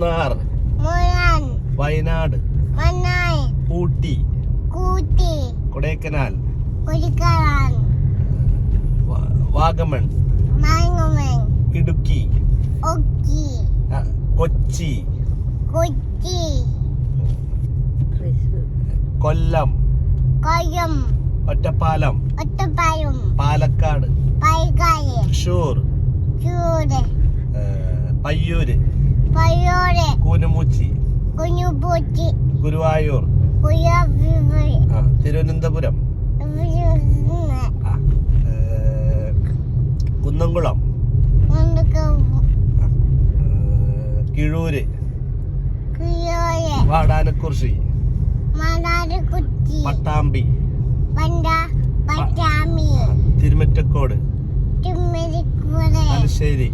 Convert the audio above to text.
Munnar, Wayanad, Ooty, Kodaikanal, Vagamon, Idukki, Kochi, Kollam, Ottapalam, Palakkad, Thrissur, പയ്യൂര്, Koonamuchi, Guruvayur, Thiruvananthapuram, Kunnamkulam, Kizhur, വാടാനക്കുറിശി, Pattambi, Thirumittacode, Thalassery,